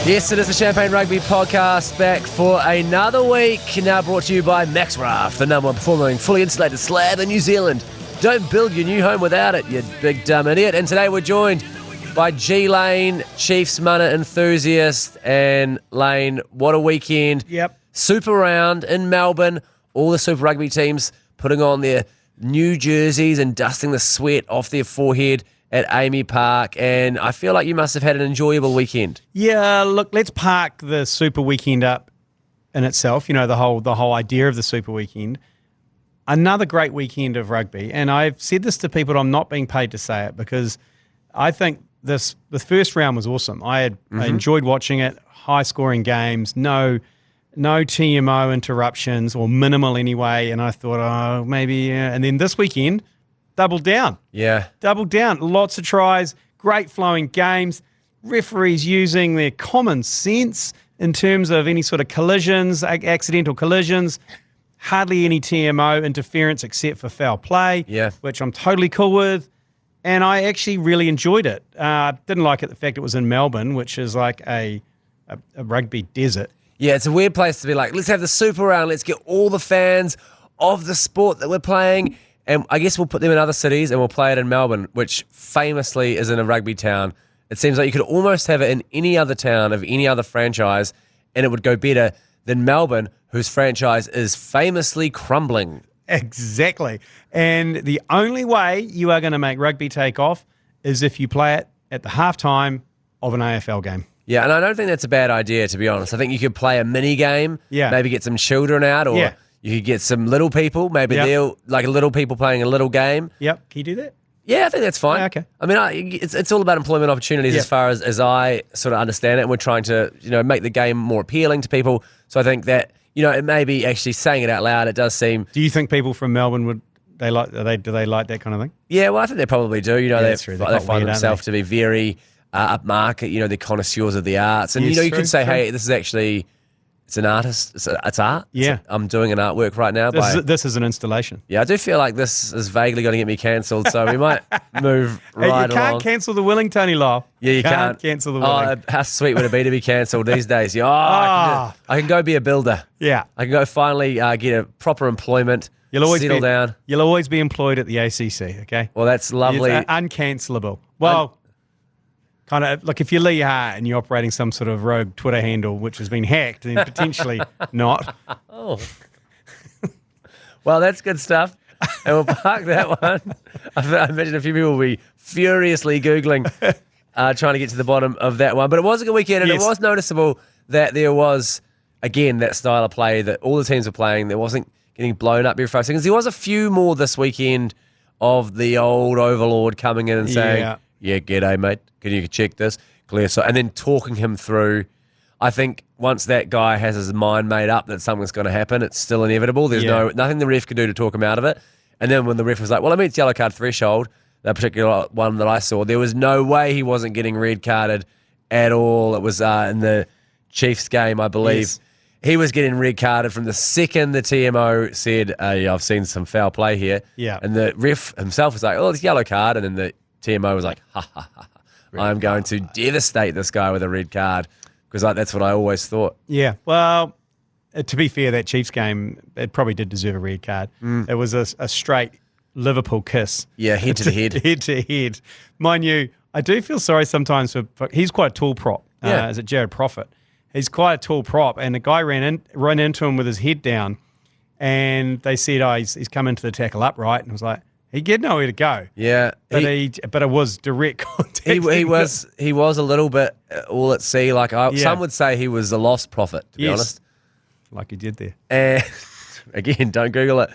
Yes, it is the Champagne Rugby Podcast, back for another week. Now brought to you by Max Raft, the number one performing fully insulated slab in New Zealand. Don't build your new home without it, you big dumb idiot. And today we're joined by G Lane, Chiefs Mana enthusiast. And Lane, what a weekend. Yep. Super round in Melbourne. All the Super Rugby teams putting on their new jerseys and dusting the sweat off their forehead at Amy Park, and I feel like you must have had an enjoyable weekend. Yeah, look, let's park the Super Weekend up in itself, you know, the whole idea of the Super Weekend. Another great weekend of rugby, and I've said this to people, but I'm not being paid to say it, because I think the first round was awesome. I enjoyed watching it, high-scoring games, no TMO interruptions, or minimal anyway, and I thought, oh, maybe, and then this weekend, doubled down. Yeah. Doubled down. Lots of tries, great flowing games, referees using their common sense in terms of any sort of collisions, accidental collisions, hardly any TMO interference except for foul play, which I'm totally cool with. And I actually really enjoyed it. Didn't like it, the fact it was in Melbourne, which is like a rugby desert. Yeah, it's a weird place to be like, let's have the Super Round, let's get all the fans of the sport that we're playing. And I guess we'll put them in other cities and we'll play it in Melbourne, which famously is in a rugby town. It seems like you could almost have it in any other town of any other franchise and it would go better than Melbourne, whose franchise is famously crumbling. Exactly. And the only way you are going to make rugby take off is if you play it at the halftime of an AFL game. Yeah, and I don't think that's a bad idea, to be honest. I think you could play a mini game, maybe get some children out, or you could get some little people, maybe they're like little people playing a little game. Yep. Can you do that? Yeah, I think that's fine. Okay. I mean, it's all about employment opportunities as far as I sort of understand it, and we're trying to, make the game more appealing to people. So I think that, it may be actually saying it out loud, it does seem... Do you think people from Melbourne do they like that kind of thing? Yeah, well, I think they probably do. They find weird, themselves to be very upmarket, they're connoisseurs of the arts. And, you could say, hey, this is actually... It's an artist. It's art. Yeah. I'm doing an artwork right now. This is an installation. Yeah, I do feel like this is vaguely going to get me cancelled, so we might move right along. You can't cancel the willing, Tony Lyall. Yeah, you can't cancel the willing. Oh, how sweet would it be to be cancelled these days? Yeah, I can go be a builder. Yeah. I can go finally get a proper employment, settle down. You'll always be employed at the ACC, okay? Well, that's lovely. It's uncancelable. Well... kind of like if you're Lee Hart and you're operating some sort of rogue Twitter handle which has been hacked, then potentially not. Oh. Well, that's good stuff. And we'll park that one. I imagine a few people will be furiously Googling, trying to get to the bottom of that one. But it was a good weekend, and it was noticeable that there was, again, that style of play that all the teams were playing. There wasn't getting blown up every 5 seconds. There was a few more this weekend of the old overlord coming in and saying, yeah, g'day, mate. Can you check this? Clear. So, and then talking him through. I think once that guy has his mind made up that something's going to happen, it's still inevitable. There's nothing the ref can do to talk him out of it. And then when the ref was like, well, I mean, it's yellow card threshold, that particular one that I saw, there was no way he wasn't getting red carded at all. It was in the Chiefs game, I believe. Yes. He was getting red carded from the second the TMO said, I've seen some foul play here. Yeah. And the ref himself was like, oh, it's yellow card. And then the TMO was like, ha, ha, ha. I'm going to devastate this guy with a red card, because that's what I always thought. Yeah, well, to be fair, that Chiefs game, it probably did deserve a red card. It was a straight Liverpool kiss. Yeah, head to head. Head to head. Mind you, I do feel sorry sometimes for he's quite a tall prop. Is it Jared Prophet? He's quite a tall prop, and the guy ran into him with his head down, and they said, he's come into the tackle upright, and I was like, he had nowhere to go. Yeah, but it was direct contact. He was a little bit all at sea. Like some would say, he was a lost prophet. To be honest, like he did there. And again, don't Google it.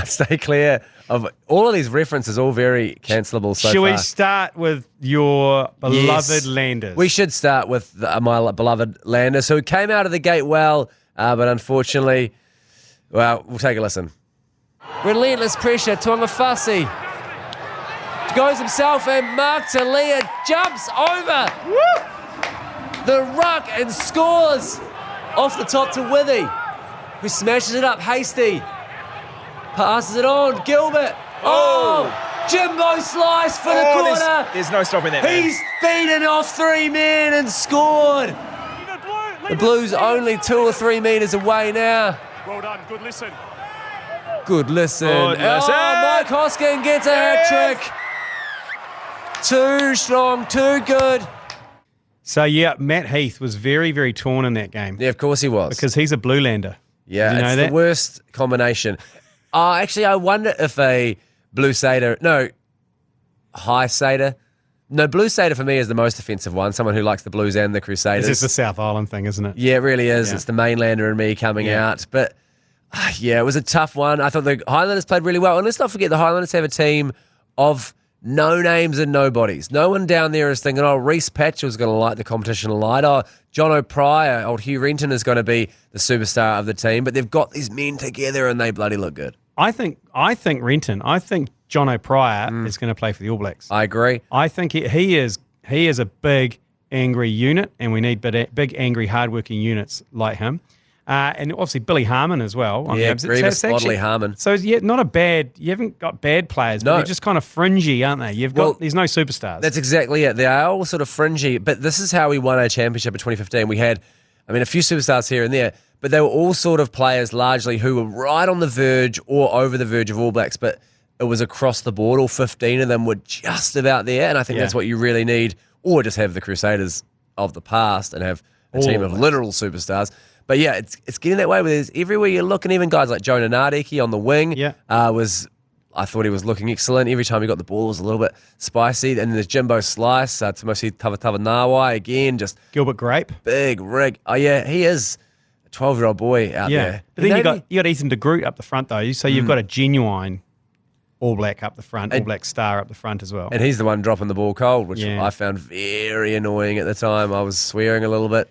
Stay clear of all of these references. All very cancelable. So Should we start with your beloved Landers? We should start with my beloved Landers, who came out of the gate well, but unfortunately, well, we'll take a listen. Relentless pressure, Tuangafasi goes himself, and Mark Talia jumps over the ruck and scores off the top to Withy, who smashes it up. Hasty passes it on. Gilbert. Oh, Jimbo slice for the corner. There's no stopping that, man. He's beaten off 3 men and scored. The Blues only 2 or 3 metres away now. Well done. Good listen. Good listen. Good listen. Oh, Mike Hoskin gets a hat trick. Too strong, too good. So, yeah, Matt Heath was very, very torn in that game. Yeah, of course he was. Because he's a Bluelander. Yeah, Did you know it's that? the worst combination. Actually, I wonder if a Blue Satyr, High Satyr. No, Blue Satyr for me is the most offensive one, someone who likes the Blues and the Crusaders. This is the South Island thing, isn't it? Yeah, it really is. Yeah. It's the mainlander and me coming out. But, yeah, it was a tough one. I thought the Highlanders played really well. And let's not forget, the Highlanders have a team of no names and nobodies. No one down there is thinking, Reece Patchell's going to light the competition alight. John O'Pryor, old Hugh Renton is going to be the superstar of the team. But they've got these men together and they bloody look good. I think John O'Pryor is going to play for the All Blacks. I agree. I think he is a big, angry unit, and we need big, angry, hardworking units like him. And obviously Billy Harmon as well. Grievous Bodley Harmon. So, you haven't got bad players, but they're just kind of fringy, aren't they? There's no superstars. That's exactly it. They are all sort of fringy, but this is how we won our championship in 2015. We had, a few superstars here and there, but they were all sort of players largely who were right on the verge or over the verge of All Blacks, but it was across the board. All 15 of them were just about there, and I think that's what you really need, or just have the Crusaders of the past and have a team of literal superstars. But yeah, it's getting that way. Where everywhere you look, and even guys like Jonah Nardiki on the wing I thought he was looking excellent. Every time he got the ball, it was a little bit spicy. And there's Jimbo Slice, Tamosi Tavatava again, just Gilbert Grape, big rig. Oh yeah, he is a 12-year-old boy out there. But then you got Ethan de Groot up the front though, so you've got a genuine All Black up the front, All Black star up the front as well. And he's the one dropping the ball cold, which I found very annoying at the time. I was swearing a little bit.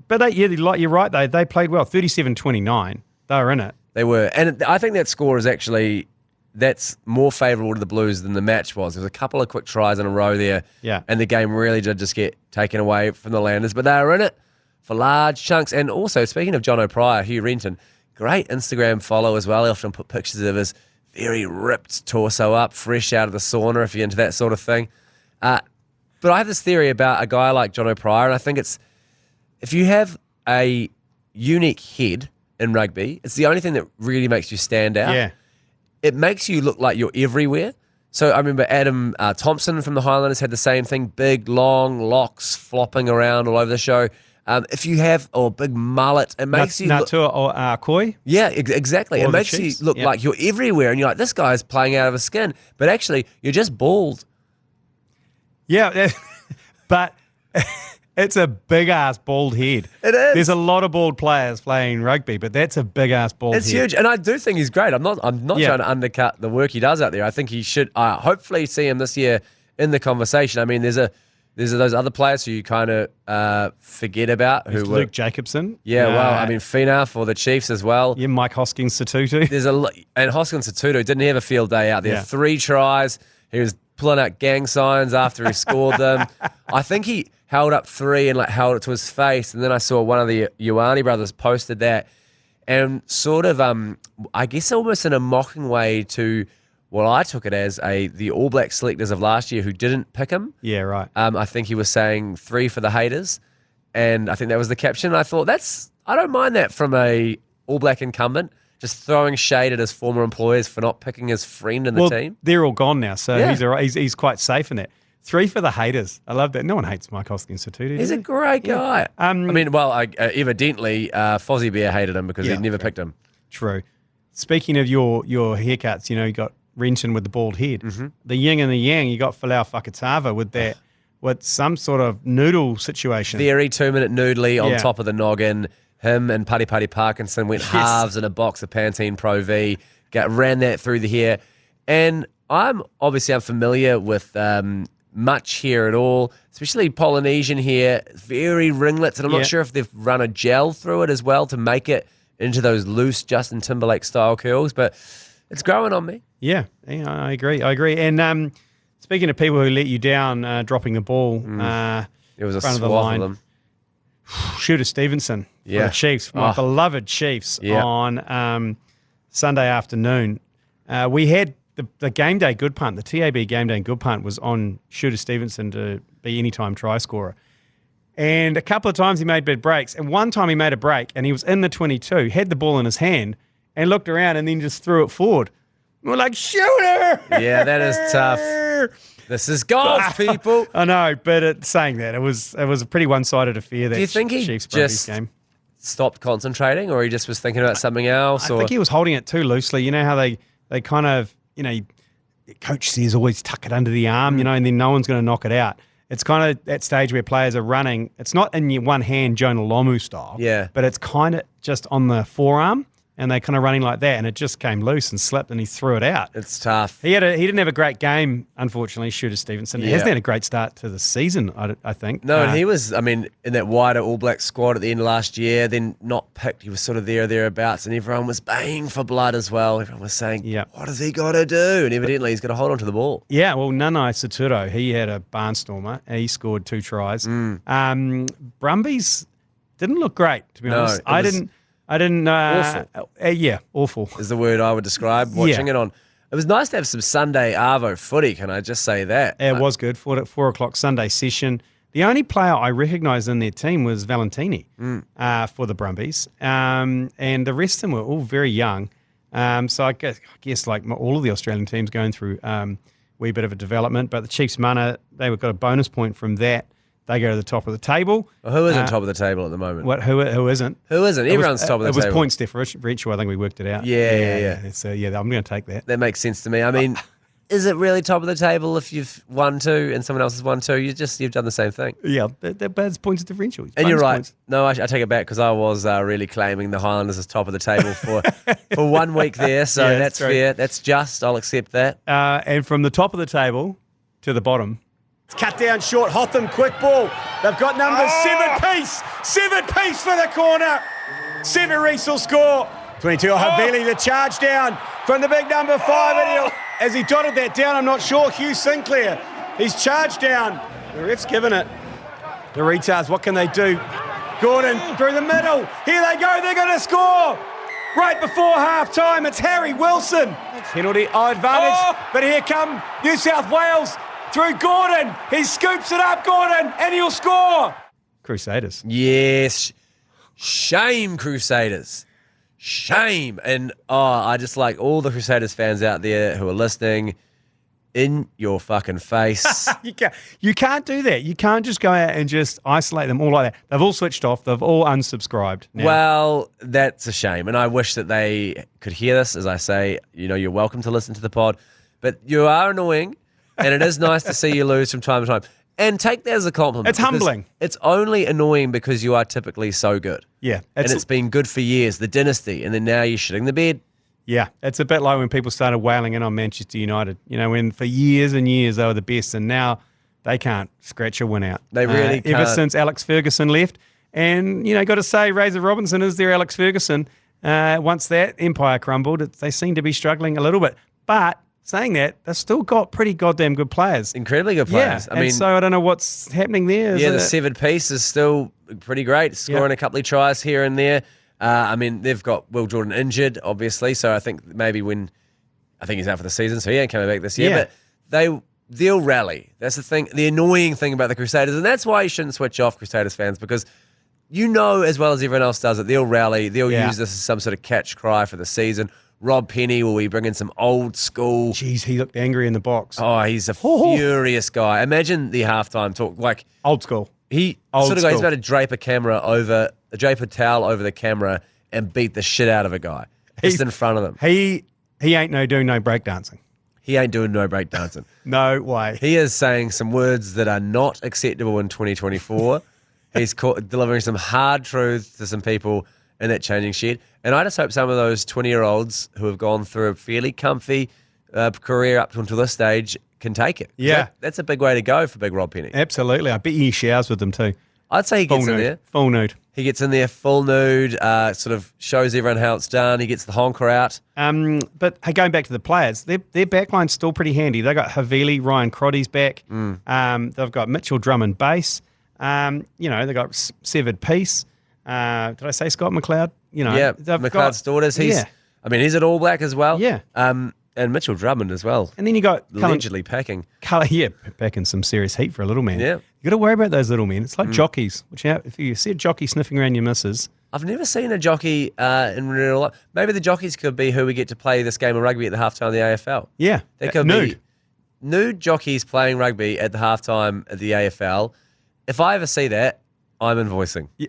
But you're right though. They played well, 37-29. They were in it. They were, and I think that score is actually that's more favourable to the Blues than the match was. There was a couple of quick tries in a row there, and the game really did just get taken away from the Landers. But they were in it for large chunks. And also, speaking of John O'Pryor, Hugh Renton, great Instagram follow as well. He often put pictures of his very ripped torso up, fresh out of the sauna, if you're into that sort of thing. But I have this theory about a guy like John O'Pryor, and I think it's if you have a unique head in rugby, it's the only thing that really makes you stand out. Yeah. It makes you look like you're everywhere. So I remember Adam Thompson from the Highlanders had the same thing, big, long locks flopping around all over the show. If you have a big mullet, it makes you look... Natua or Koi? Yeah, exactly. It makes you look like you're everywhere, and you're like, this guy's playing out of his skin. But actually, you're just bald. Yeah, but... It's a big-ass bald head. It is. There's a lot of bald players playing rugby, but that's a big-ass bald head. It's huge, and I do think he's great. I'm not trying to undercut the work he does out there. I think he should hopefully see him this year in the conversation. There's those other players who you kind of forget about. Luke Jacobson. Yeah, Fina for the Chiefs as well. Yeah, Mike Hoskins-Satutu. And Hoskins-Satutu didn't have a field day out there. Yeah. 3 tries. He was pulling out gang signs after he scored them. I think he held up 3 and held it to his face. And then I saw one of the Ioane brothers posted that, and sort of, I guess almost in a mocking way to what I took it as the All Black selectors of last year who didn't pick him. Yeah, right. I think he was saying 3 for the haters, and I think that was the caption. I thought I don't mind that from a All Black incumbent, just throwing shade at his former employers for not picking his friend in the team. They're all gone now, so he's quite safe in that. 3 for the haters. I love that. No one hates Mike Hoskins-Satutu. He's a great guy. Evidently, Fozzie Bear hated him because he'd never picked him. True. Speaking of your haircuts, you got Renton with the bald head. Mm-hmm. The yin and the yang, you got Folau Fakatava with some sort of noodle situation. Very 2-minute noodly on top of the noggin. Him and Putty Parkinson went halves in a box of Pantene Pro V, ran that through the hair. And I'm unfamiliar with much hair at all, especially Polynesian hair, very ringlets. And I'm not sure if they've run a gel through it as well to make it into those loose Justin Timberlake style curls, but it's growing on me. Yeah, I agree. And speaking of people who let you down dropping the ball, it was a front swath of the line. of them. Shooter Stevenson for the Chiefs, my beloved Chiefs, on Sunday afternoon. We had the game day good punt, the TAB game day good punt was on Shooter Stevenson to be anytime try scorer. And a couple of times he made big breaks. And one time he made a break and he was in the 22, had the ball in his hand and looked around and then just threw it forward. And we're like, shoot her! Yeah, that is tough. This is golf, people. I know, but saying that, it was a pretty one-sided affair. That Do you think he Chiefs just game. stopped concentrating, or he just was thinking about something else? I think he was holding it too loosely. You know how they kind of, coach says always tuck it under the arm, and then no one's going to knock it out. It's kind of that stage where players are running. It's not in your one hand, Jonah Lomu style. Yeah. But it's kind of just on the forearm, and they're kind of running like that, and it just came loose and slipped, and he threw it out. It's tough. He didn't have a great game, unfortunately, Shooter Stevenson. He hasn't had a great start to the season, I think. No, and he was, in that wider All Black squad at the end of last year, then not picked. He was sort of thereabouts, and everyone was baying for blood as well. Everyone was saying, what has he got to do? And evidently he's got to hold on to the ball. Yeah, well, Nanai Saturo, he had a barnstormer. He scored 2 tries. Brumbies didn't look great, to be honest. I didn't. Awful. Awful Is the word I would describe watching it on. It was nice to have some Sunday Arvo footy, can I just say that? It was good. 4 o'clock Sunday session. The only player I recognised in their team was Valentini for the Brumbies. And the rest of them were all very young. So I guess like all of the Australian teams going through a wee bit of a development. But the Chiefs Mana, they got a bonus point from that. They go to the top of the table. Well, who isn't top of the table at the moment? Who isn't? Who isn't? Everyone's top of the table. It was points differential. I think we worked it out. Yeah. So, I'm going to take that. That makes sense to me. Is it really top of the table if you've won 2 and someone else has won 2? You've done the same thing. Yeah, that's points differential. And you're right. Points. No, I take it back because I was really claiming the Highlanders as top of the table for 1 week there. So that's fair. That's just. I'll accept that. And from the top of the table to the bottom. It's cut down short. Hotham, quick ball. They've got numbers 7-piece. 7-piece for the corner. Severeese will score. 22, Havili, the charge down from the big number 5. And as he dotted that down, I'm not sure, Hugh Sinclair. He's charged down. The ref's given it. The Waratahs, what can they do? Gordon through the middle. Here they go. They're going to score. Right before half-time, it's Harry Wilson. Penalty advantage. But here come New South Wales. Through Gordon. He scoops it up, Gordon, and he'll score. Crusaders. Yes. Shame, Crusaders. Shame. And I just like all the Crusaders fans out there who are listening, in your fucking face. You can't do that. You can't just go out and just isolate them all like that. They've all switched off. They've all unsubscribed now. Well, that's a shame. And I wish that they could hear this. As I say, you're welcome to listen to the pod. But you are annoying. And it is nice to see you lose from time to time. And take that as a compliment. It's humbling. It's only annoying because you are typically so good. Yeah. And it's been good for years, the dynasty. And then now you're shitting the bed. Yeah. It's a bit like when people started wailing in on Manchester United. When for years and years they were the best. And now they can't scratch a win out. They really can't. Ever since Alex Ferguson left. And, got to say, Razor Robinson is their Alex Ferguson. Once that empire crumbled, they seem to be struggling a little bit. But saying that, they've still got pretty goddamn good players. Incredibly good players. Yeah, so I don't know what's happening there. The 7-piece is still pretty great, scoring a couple of tries here and there. They've got Will Jordan injured, obviously, so I think maybe I think he's out for the season, so he ain't coming back this year, but they'll rally. That's the thing, the annoying thing about the Crusaders, and that's why you shouldn't switch off Crusaders fans, because as well as everyone else does it, they'll rally, they'll use this as some sort of catch cry for the season. Rob Penny, will we bring in some old school? Jeez, he looked angry in the box. Oh, he's a furious guy. Imagine the halftime talk, like old school. He's about to drape a towel over the camera and beat the shit out of a guy just in front of them. He ain't doing no breakdancing. He ain't doing no breakdancing. No way. He is saying some words that are not acceptable in 2024. He's delivering some hard truths to some people in that changing shed. And I just hope some of those 20-year-olds who have gone through a fairly comfy career up until this stage can take it. Yeah. That's a big way to go for Big Rob Penny. Absolutely. I bet he showers with them too. I'd say he gets in there. Full nude. He gets in there full nude, sort of shows everyone how it's done. He gets the honker out. But hey, going back to the players, their backline's still pretty handy. They've got Havili, Ryan Crotty's back. They've got Mitchell Drummond bass. They've got Severed Peace. Did I say Scott McLeod? McLeod's daughters. He's at All Black as well. Yeah. And Mitchell Drummond as well. And then you got allegedly packing. Packing some serious heat for a little man. Yeah. You You got to worry about those little men. It's like jockeys. If you see a jockey sniffing around your missus, I've never seen a jockey in real life. Maybe the jockeys could be who we get to play this game of rugby at the halftime of the AFL. yeah, There could nude. be nude jockeys playing rugby at the halftime of the AFL. If I ever see that, I'm invoicing. Yeah.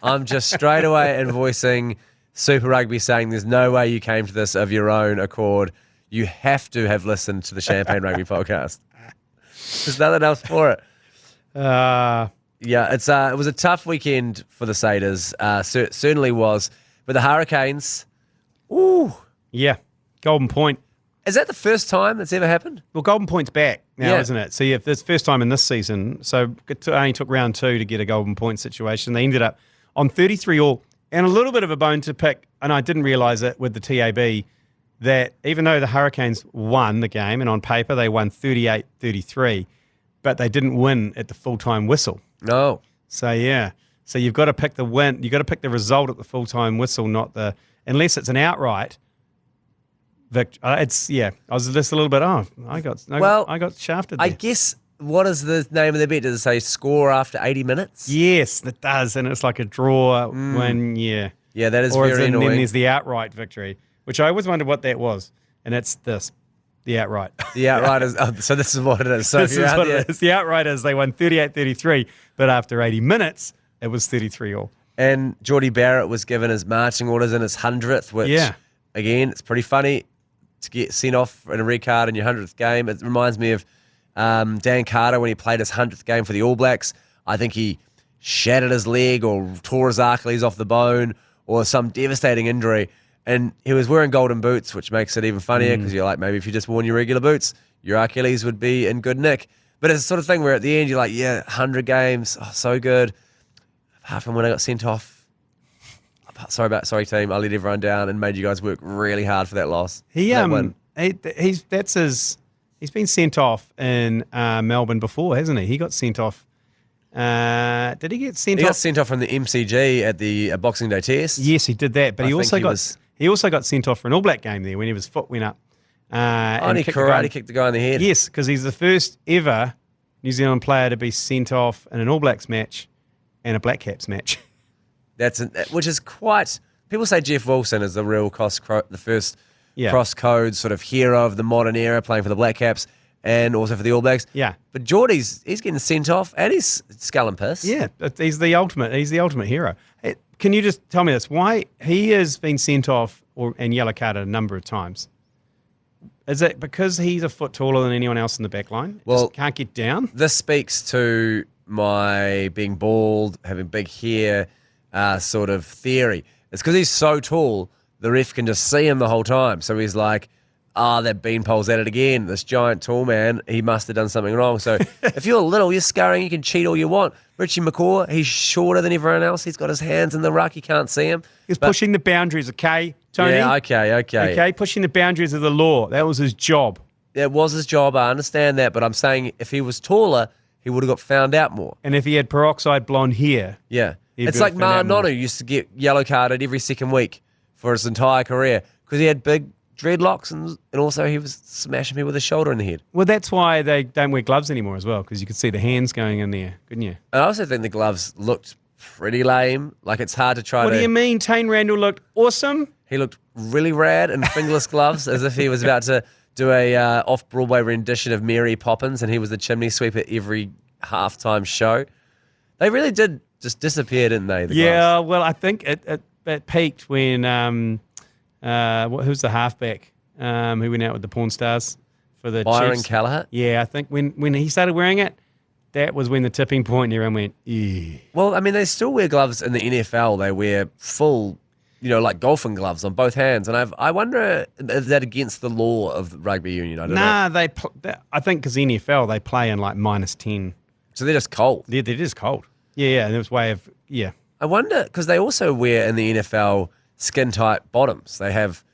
I'm just straight away invoicing Super Rugby, saying there's no way you came to this of your own accord. You have to have listened to the Champagne Rugby podcast. There's nothing else for it. Yeah, it was a tough weekend for the Crusaders. Certainly was. But the Hurricanes, ooh. Yeah, Golden Point. Is that the first time that's ever happened? Well, Golden Point's back now, Yeah. isn't it? So, yeah, it's the first time in this season. So, it only took round 2 to get a Golden Point situation. They ended up on 33 all. And a little bit of a bone to pick, and I didn't realise it with the TAB, that even though the Hurricanes won the game, and on paper they won 38-33, but they didn't win at the full-time whistle. No. So, yeah. So, you've got to pick the win. You've got to pick the result at the full-time whistle, not the – unless it's an outright – I was just a little bit off. I got shafted there. I guess, what is the name of the bet? Does it say score after 80 minutes? Yes, it does, and it's like a draw when, yeah. Yeah, that is Or very then annoying. there's the outright victory, which I always wondered what that was, and it's this, the outright. The outright is, so this is what it is. So This is what it is. The outright is they won 38-33, but after 80 minutes, it was 33 all. And Geordie Barrett was given his marching orders in his 100th, which, again, it's pretty funny to get sent off in a red card in your 100th game. It reminds me of Dan Carter when he played his 100th game for the All Blacks. I think he shattered his leg or tore his Achilles off the bone or some devastating injury. And he was wearing golden boots, which makes it even funnier because you're like, maybe if you just worn your regular boots, your Achilles would be in good nick. But it's the sort of thing where at the end you're like, yeah, 100 games, oh, so good. Apart from when I got sent off. Sorry team, I let everyone down and made you guys work really hard for that loss. He's been sent off in Melbourne before, hasn't he? He got sent off. Did he get sent off? He got sent off from the MCG at the Boxing Day Test. Yes, he did that, but he also got sent off for an All Black game there when his foot went up. And he karate kicked the guy in the head. Yes, because he's the first ever New Zealand player to be sent off in an All Blacks match and a Black Caps match. Which is quite. People say Jeff Wilson is the real the first cross-code sort of hero of the modern era, playing for the Black Caps and also for the All Blacks. Yeah, but Geordie's getting sent off and he's skull and piss. Yeah, he's the ultimate. He's the ultimate hero. Can you just tell me this? Why he has been sent off and yellow carded a number of times? Is it because he's a foot taller than anyone else in the back line? Well, just can't get down. This speaks to my being bald, having big hair. Sort of theory. It's because he's so tall, the ref can just see him the whole time. So he's like, that beanpole's at it again. This giant tall man, he must have done something wrong. So if you're little, you're scurrying, you can cheat all you want. Richie McCaw, he's shorter than everyone else. He's got his hands in the ruck. You can't see him. He's pushing the boundaries, okay, Tony? Yeah, okay. Okay, pushing the boundaries of the law. That was his job. It was his job. I understand that. But I'm saying if he was taller, he would have got found out more. And if he had peroxide blonde hair. Yeah. It's like Nonu used to get yellow carded every second week for his entire career because he had big dreadlocks and also he was smashing people with his shoulder in the head. Well, that's why they don't wear gloves anymore as well, because you could see the hands going in there, couldn't you? I also think the gloves looked pretty lame. Like it's hard to try What do you mean? Tane Randall looked awesome? He looked really rad in fingerless gloves as if he was about to do a off-Broadway rendition of Mary Poppins and he was the chimney sweep at every halftime show. They really did just disappear, didn't they? The gloves? Well, I think it peaked when who's the halfback who went out with the porn stars for the Byron Chiefs? Callagher? Yeah, I think when he started wearing it, that was when the tipping point and everyone went, ew. Well, I mean, they still wear gloves in the NFL. They wear full, like golfing gloves on both hands. And I wonder if that against the law of rugby union. I don't know. I think because NFL, they play in like -10. So they're just cold. They're just cold. Yeah, and it was way of, yeah. I wonder, because they also wear in the NFL skin-tight bottoms. They have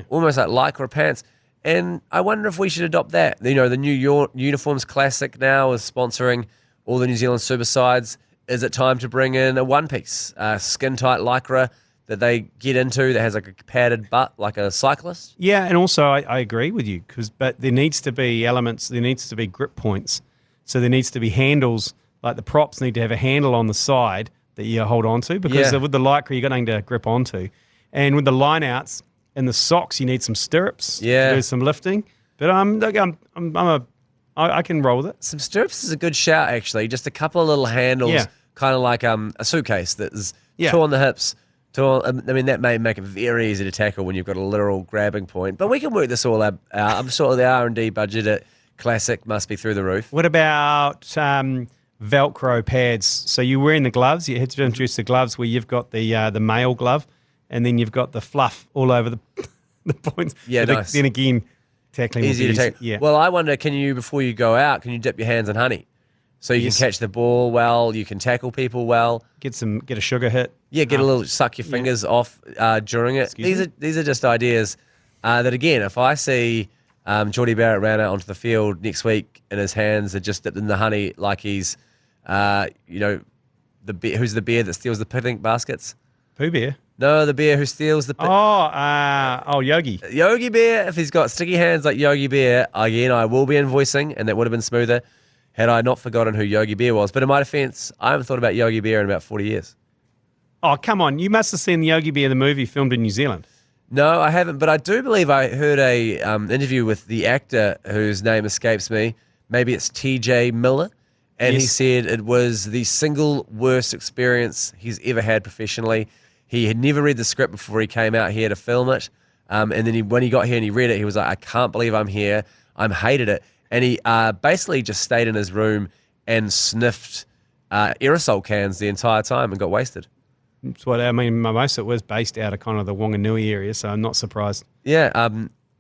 almost like Lycra pants. And I wonder if we should adopt that. The new Uniforms Classic now is sponsoring all the New Zealand super sides. Is it time to bring in a one-piece, skin-tight Lycra that they get into that has like a padded butt like a cyclist? Yeah, and also I agree with you, but there needs to be elements, there needs to be grip points. So there needs to be handles like the props need to have a handle on the side that you hold on to, because with the Lycra, you've got nothing to grip onto. And with the line-outs and the socks, you need some stirrups to do some lifting. But I can roll with it. Some stirrups is a good shout, actually. Just a couple of little handles, kind of like a suitcase that is two on the hips. I mean, that may make it very easy to tackle when you've got a literal grabbing point. But we can work this all out. I'm sure the R&D budget at Classic must be through the roof. What about Velcro pads? So you're wearing the gloves. You had to introduce the gloves where you've got the male glove, and then you've got the fluff all over the points. Yeah, but nice. Then again, tackling Easy to take. Yeah. Well, I wonder, can you, before you go out, can you dip your hands in honey? So you can catch the ball well, you can tackle people well. Get a sugar hit. Yeah, get a little, suck your fingers off during it. These are just ideas that, again, if I see Geordie Barrett ran out onto the field next week and his hands are just dipped in the honey like he's, who's the bear that steals the picnic baskets? Pooh Bear? No, the bear who steals the... Yogi. Yogi Bear, if he's got sticky hands like Yogi Bear, again, I will be invoicing, and that would have been smoother had I not forgotten who Yogi Bear was. But in my defense, I haven't thought about Yogi Bear in about 40 years. Oh, come on. You must have seen the Yogi Bear, the movie, filmed in New Zealand. No, I haven't, but I do believe I heard a interview with the actor whose name escapes me. Maybe it's TJ Miller. And he said it was the single worst experience he's ever had professionally. He had never read the script before he came out here to film it. And then when he got here and he read it, he was like, I can't believe I'm here. I hated it. And he basically just stayed in his room and sniffed aerosol cans the entire time and got wasted. That's what I mean. Most of it was based out of kind of the Wanganui area, so I'm not surprised. Yeah,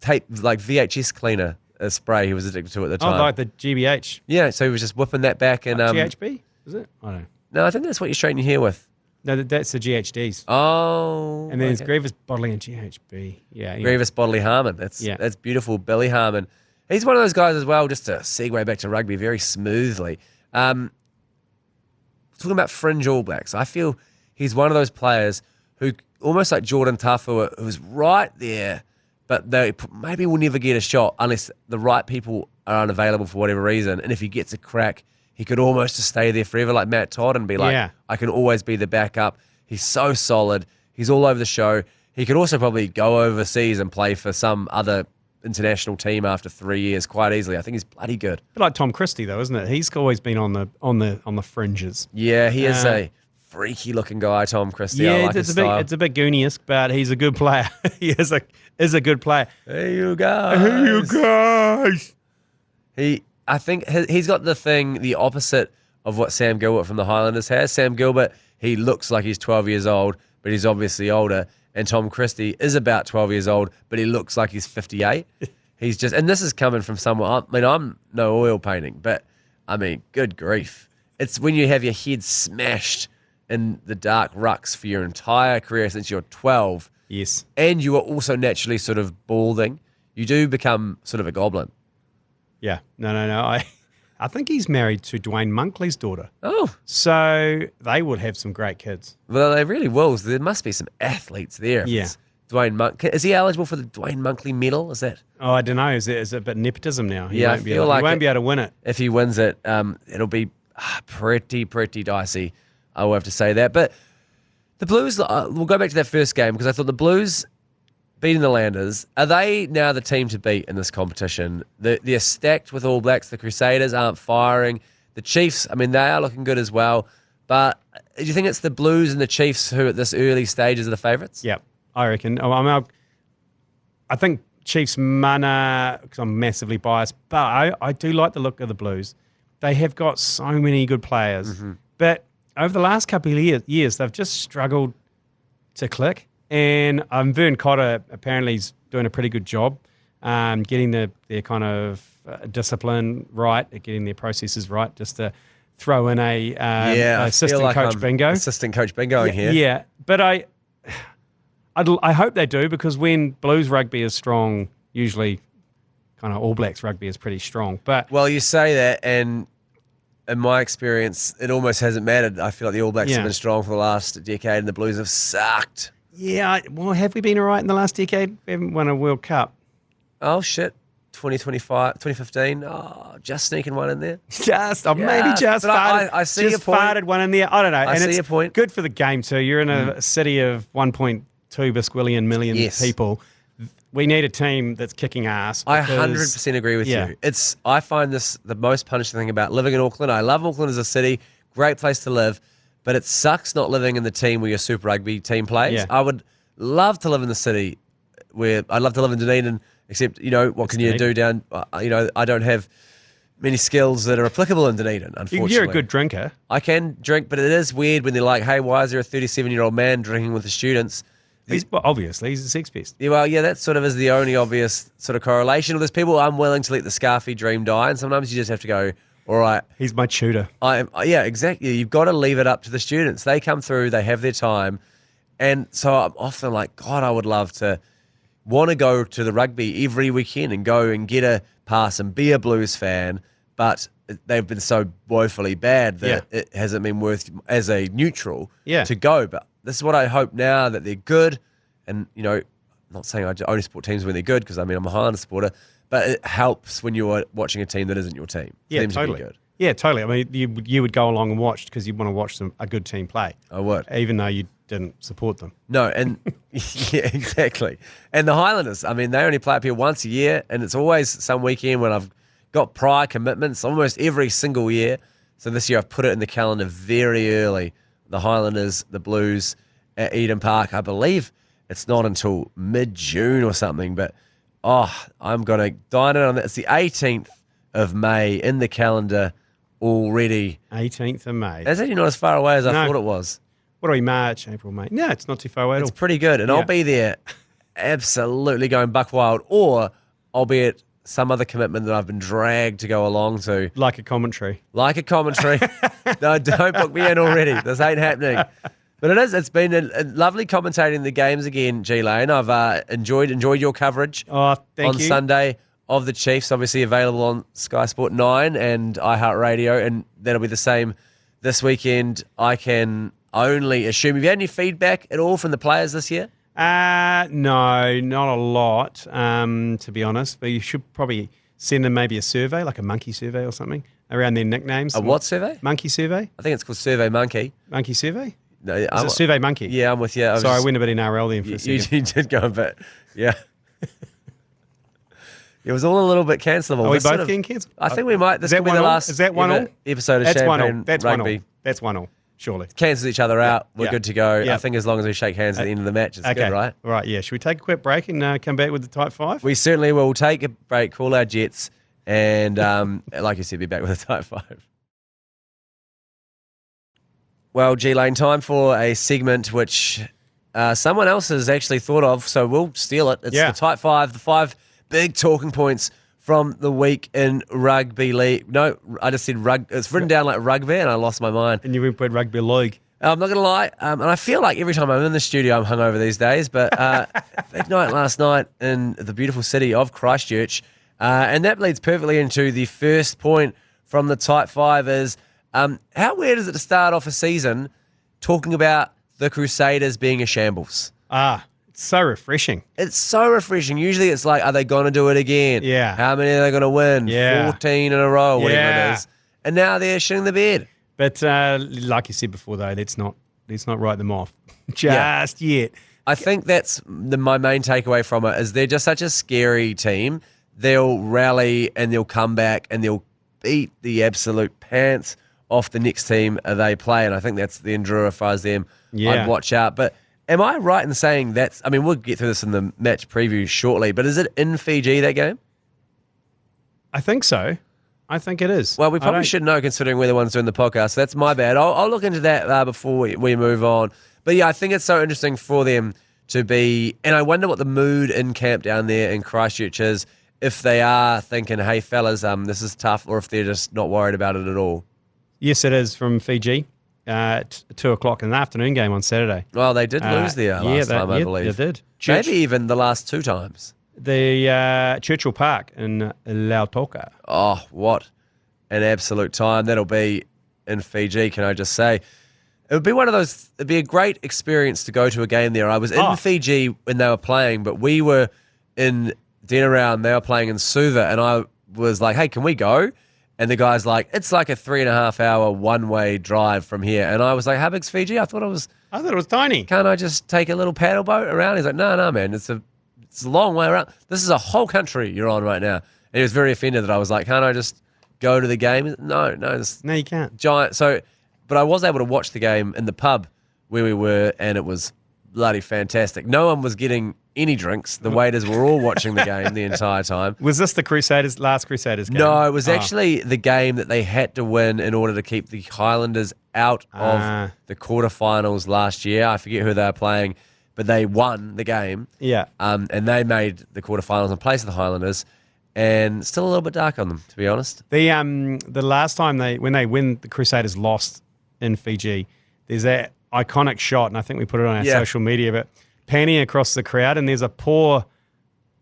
tape, like VHS cleaner spray he was addicted to at the time. Oh, like the GBH. Yeah, so he was just whipping that back. And GHB, is it? I don't know. No, I think that's what you straighten your hair with. No, that's the GHDs. Oh. And then there's Grievous Bodily and GHB. Yeah. Anyway. Grievous Bodily Harmon. That's beautiful. Billy Harmon. He's one of those guys as well, just to segue back to rugby very smoothly. Talking about fringe All Blacks, I feel he's one of those players who, almost like Jordan Tafua, who's right there, but they maybe will never get a shot unless the right people are unavailable for whatever reason. And if he gets a crack, he could almost just stay there forever like Matt Todd and be like, I can always be the backup. He's so solid. He's all over the show. He could also probably go overseas and play for some other international team after 3 years quite easily. I think he's bloody good. But like Tom Christie, though, isn't it? He's always been on the fringes. Yeah, he is a freaky looking guy, Tom Christie. Yeah, I like his style. It's a bit Gooniesque, but he's a good player. He is a good player. Hey, you guys. I think he's got the opposite of what Sam Gilbert from the Highlanders has. Sam Gilbert, he looks like he's 12 years old, but he's obviously older. And Tom Christie is about 12 years old, but he looks like he's 58. He's just, and this is coming from someone, I mean, I'm no oil painting, but I mean, good grief. It's when you have your head smashed in the dark rucks for your entire career since you're 12. Yes. And you are also naturally sort of balding. You do become sort of a goblin. Yeah. No. I think he's married to Dwayne Monkley's daughter. Oh. So they would have some great kids. Well, they really will. There must be some athletes there. Yeah. Dwayne Monk. Is he eligible for the Dwayne Monkley medal? Is that? Oh, I don't know. Is it a bit nepotism now? He I feel like he won't be able to win it. If he wins it, it'll be pretty dicey. I will have to say that. But the Blues, we'll go back to that first game because I thought the Blues beating the Landers, are they now the team to beat in this competition? They're stacked with All Blacks. The Crusaders aren't firing. The Chiefs, I mean, they are looking good as well. But do you think it's the Blues and the Chiefs who at this early stages are the favourites? Yeah, I reckon. I think Chiefs mana, because I'm massively biased, but I do like the look of the Blues. They have got so many good players. Mm-hmm. But over the last couple of years, they've just struggled to click. And Vern Cotter apparently is doing a pretty good job getting their kind of discipline right, getting their processes right, just to throw in a assistant coach bingo. Assistant coach bingo in here. Yeah, but I hope they do, because when Blues rugby is strong, usually kind of All Blacks rugby is pretty strong. But well, you say that, and in my experience, it almost hasn't mattered. I feel like the All Blacks have been strong for the last decade, and the Blues have sucked. Yeah, well, have we been all right in the last decade? We haven't won a World Cup. Oh, shit. 2015. Oh, just sneaking one in there. Maybe just but farted. I see just your point. farted one in there. I don't know. I see your point. Good for the game too. You're in a city of 1.2 bisquillion million people. We need a team that's kicking ass. I 100% agree with you. I find this the most punishing thing about living in Auckland. I love Auckland as a city, great place to live, but it sucks not living in the team where your Super Rugby team plays. Yeah. I would love to live in the city where I'd love to live in Dunedin, except, what can you do down, I don't have many skills that are applicable in Dunedin, unfortunately. You're a good drinker. I can drink, but it is weird when they're like, hey, why is there a 37-year-old man drinking with the students? Obviously, he's a sex pest. Yeah, well, that sort of is the only obvious sort of correlation. Well, there's people unwilling to let the Scarfy dream die, and sometimes you just have to go, all right. He's my tutor. Yeah, exactly. You've got to leave it up to the students. They come through, they have their time. And so I'm often like, God, I would love to want to go to the rugby every weekend and go and get a pass and be a Blues fan, but they've been so woefully bad that it hasn't been worth, as a neutral, to go. But this is what I hope now, that they're good. And, I'm not saying I only support teams when they're good, because, I'm a Highlander supporter, but it helps when you're watching a team that isn't your team. Yeah, totally. Good. Yeah, totally. I mean, you would go along and watch because you want to watch a good team play. I would. Even though you didn't support them. No, and yeah, exactly. And the Highlanders, they only play up here once a year, and it's always some weekend when I've got prior commitments almost every single year. So this year I've put it in the calendar very early. The Highlanders, the Blues at Eden Park. I believe it's not until mid-June or something, but I'm going to dine in on that. It's the 18th of May in the calendar already. 18th of May. That's actually not as far away as I thought it was. What are we, March, April, May? No, it's not too far away at all. It's pretty good. And I'll be there absolutely going buck wild, or I'll be at some other commitment that I've been dragged to go along to. Like a commentary. No, don't book me in already. This ain't happening. But it's been a lovely commentating the games again, G Lane. I've enjoyed your coverage on Sunday of the Chiefs, obviously available on Sky Sport 9 and iHeartRadio, and that'll be the same this weekend. I can only assume. Have you had any feedback at all from the players this year? No, not a lot, to be honest. But you should probably send them maybe a survey, like a monkey survey or something, around their nicknames. A what survey? Monkey survey. I think it's called Survey Monkey. Monkey survey? No, is it Survey Monkey? Yeah, I'm with you. Sorry, I went a bit in RL then for a second. You did go a bit, yeah. It was all a little bit cancelable. Are we both getting cancelled? I think we might. This could be the last episode of Champagne Rugby. That's 1-1, surely. Cancels each other out. We're good to go. I think as long as we shake hands at the end of the match, it's good, right? Right, yeah. Should we take a quick break and come back with the Type 5? We certainly will. Take a break, call our jets, and like you said, be back with the Type 5. Well, G Lane, time for a segment which someone else has actually thought of, so we'll steal it. It's the Type 5, the 5 big talking points from the week in rugby league. No, I just said rugby. It's written down like rugby, and I lost my mind. And you went with rugby league. I'm not going to lie, and I feel like every time I'm in the studio, I'm hungover these days, but big night last night in the beautiful city of Christchurch, and that leads perfectly into the first point from the Type 5 is, how weird is it to start off a season talking about the Crusaders being a shambles? It's so refreshing. It's so refreshing. Usually it's like, are they going to do it again? Yeah. How many are they going to win? Yeah. 14 in a row, whatever it is. And now they're shitting the bed. But like you said before, though, let's not write them off just yet. I think that's my main takeaway from it is they're just such a scary team. They'll rally and they'll come back and they'll beat the absolute pants off the next team they play. And I think that's the Enduro as far as them. I'd watch out. But am I right in saying that's, we'll get through this in the match preview shortly, but is it in Fiji, that game? I think so. I think it is. Well, we probably should know considering we're the ones doing the podcast. So that's my bad. I'll look into that before we move on. But yeah, I think it's so interesting for them to be, and I wonder what the mood in camp down there in Christchurch is, if they are thinking, hey fellas, this is tough, or if they're just not worried about it at all. Yes, it is from Fiji. 2 o'clock in the afternoon game on Saturday. Well, they did lose there last time, I believe. They did. Maybe even the last 2 times. The Churchill Park in Lautoka. Oh, what an absolute time that'll be in Fiji, can I just say. It would be one of those, it'd be a great experience to go to a game there. I was in Fiji when they were playing, but we were in dinner round. They were playing in Suva, and I was like, hey, can we go? And the guy's like, it's like a 3.5 hour one-way drive from here. And I was like, how big's Fiji? I thought it was tiny. Can't I just take a little paddle boat around? He's like, no, man, it's a long way around. This is a whole country you're on right now. And he was very offended that I was like, can't I just go to the game? No, you can't. Giant. So, but I was able to watch the game in the pub where we were, and it was bloody fantastic. No one was getting any drinks. The waiters were all watching the game the entire time. Was this the last Crusaders game? No, it was actually the game that they had to win in order to keep the Highlanders out of the quarterfinals last year. I forget who they were playing, but they won the game. Yeah. And they made the quarterfinals in place of the Highlanders, and still a little bit dark on them, to be honest. The last time when the Crusaders lost in Fiji, there's that iconic shot, and I think we put it on our social media, but panning across the crowd, and there's a poor